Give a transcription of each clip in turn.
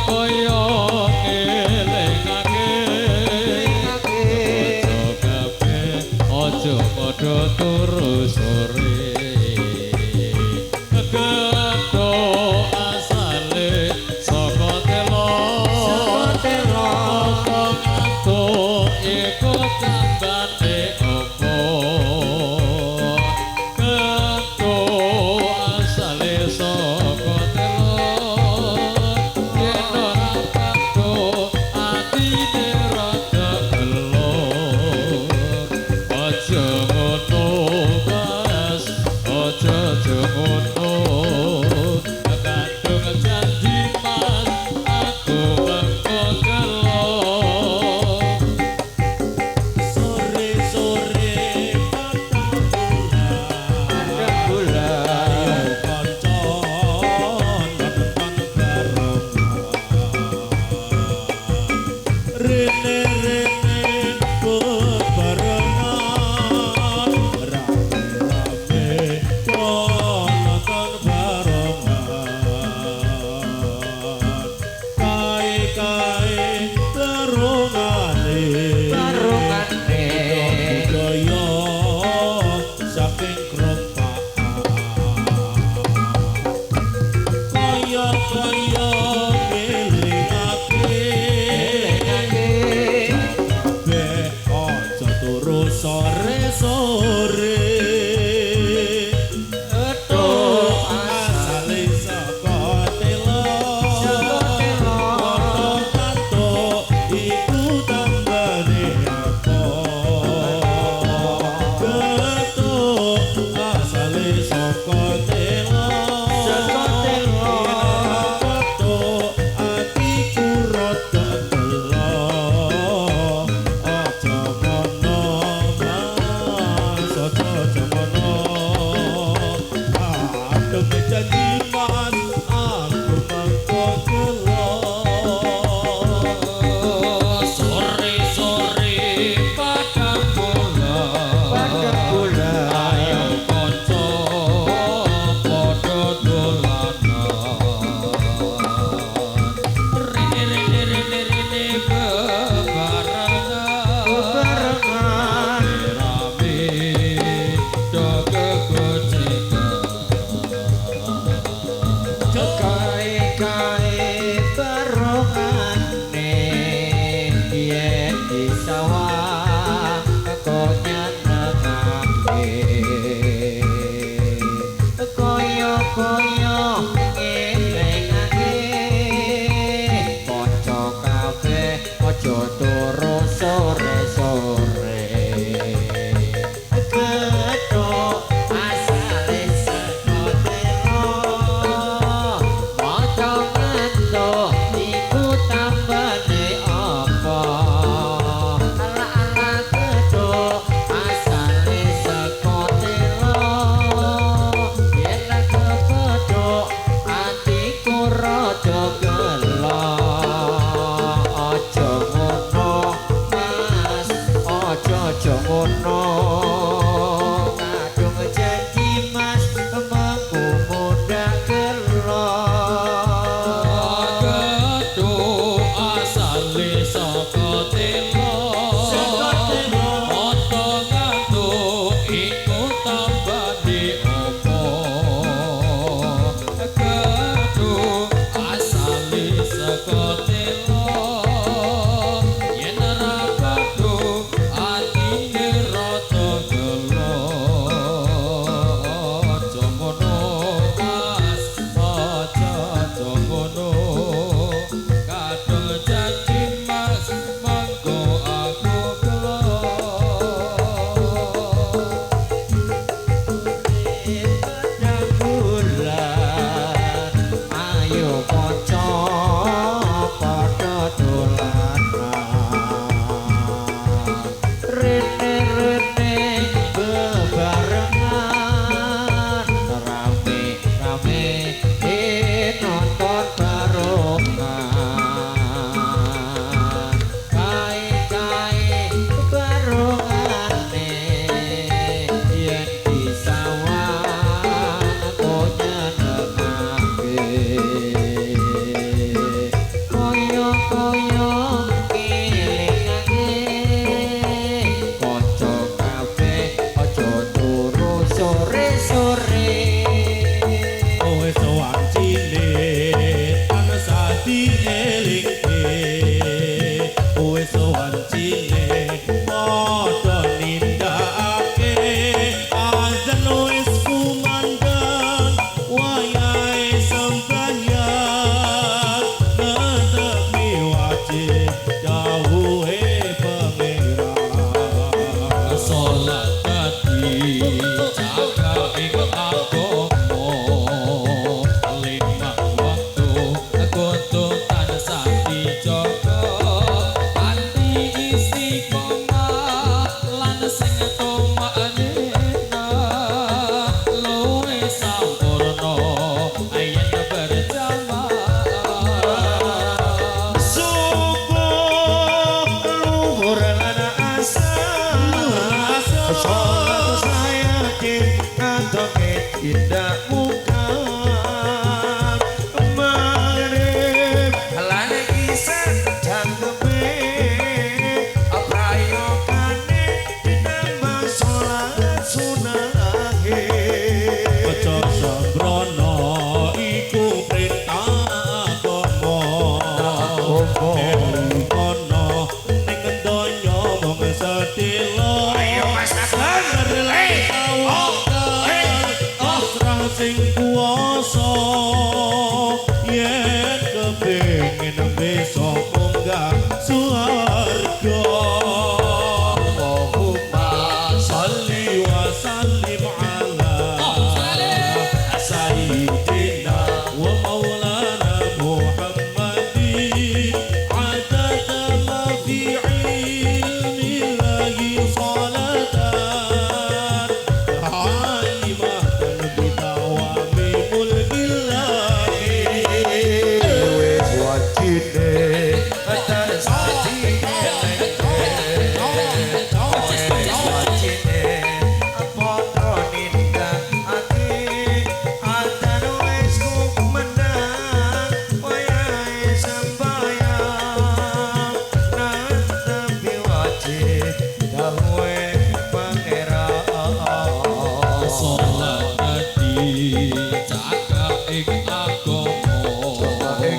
kaya ngelingake aja padha turu sore gedho asale saka telo kok iku tambane opo gedho asale saka telo yen ora padha atine rada gelo aja ngono mas aja ngono kadung janji mas aku mengko gelo sore-sore padang bulan kanca nonton bareng rene-rene bebarengan rame-rame nonton barengan kae-kae barengane budaya saking krompakan kaya-kaya ngelingake kabeh aja turu sore-sore asale saka telo kantuk iku tambane apa betul asale saka telo betul atiku rada gelo aja ngono mas aja ngono aduh janji mas aku mangko gelo sore-sore padang bulan ayo kanca padha dolanan rene bebarengan rame do gegocikan Kae barongane yen di sawah kok nyenengake kaya-kaya ngelingake kanca kabeh aja turu sore-sore gedho asale saka telo mata-mata iku tambane apa ala-ala gedho asale saka telo yen gedho atiku rada gelo aja ngono mas aja ngono kadung janji mas mengko mudah gelo gedho asale saka telo mata ngantuk iku tambane opo gedho asale saka telo yen ora padha atine rada gelo aja ngono mas aja ngono kadung janji mas mengko aku gelo padang bulan ayo kanca padha dolanan rene-rene bebarengan rame-rame nonton barengan kae-kae barengane yen di sawah kok nyenengake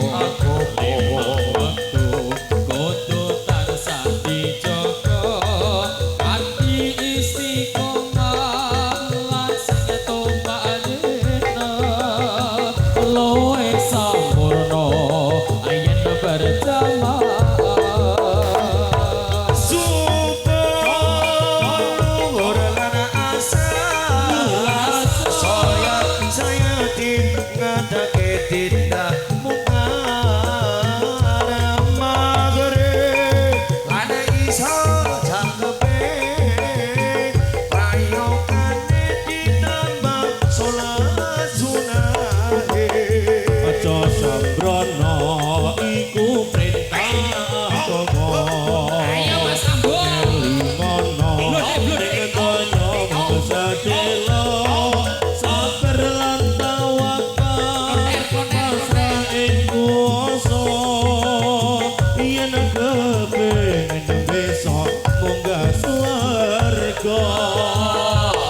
aku Limang waktu kudu tansah dijaga kanthi istiqomah lan sing tumpakna luwih sampurna yen berjamaah Aja sembrono iku perintah agama. Ayo Mas Ambo. Limono ning donya mangsa delo sabar lan tawakal pasrah ing kuasa yen kepengin besok munggah swarga.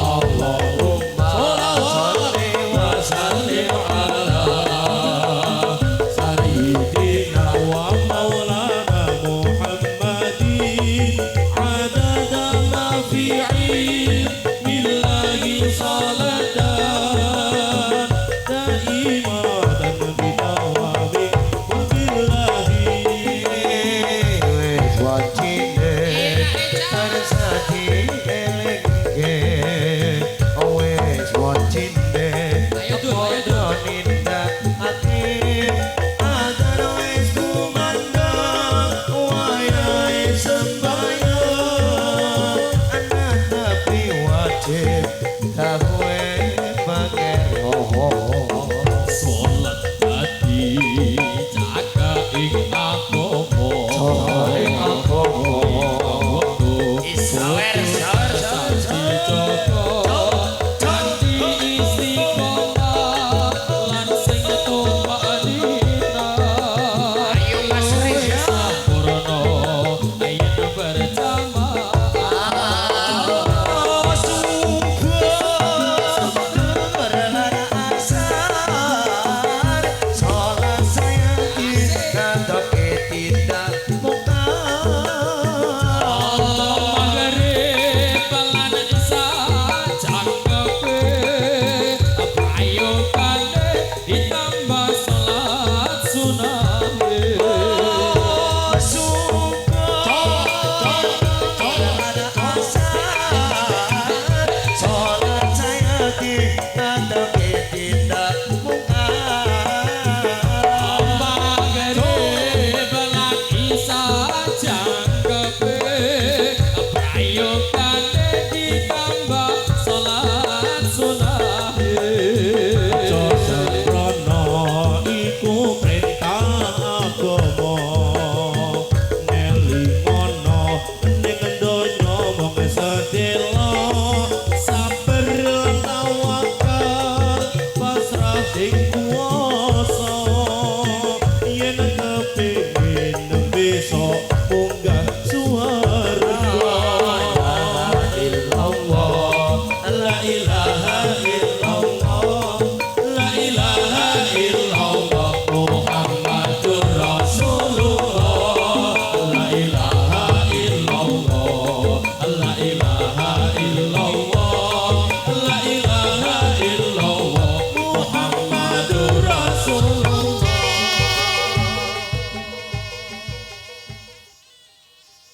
Allahumma sholli wa sallim ala Sayyidina wa maulana Muhammadin adada ma fi ilmillahi salatan daimatan bidawabi billahi wis wajine tansati elenge wis wajine padha nindakake agar wis kumandang wayahe sembahyang anak tapi wajib gawe pangeran Salat dadi caka ing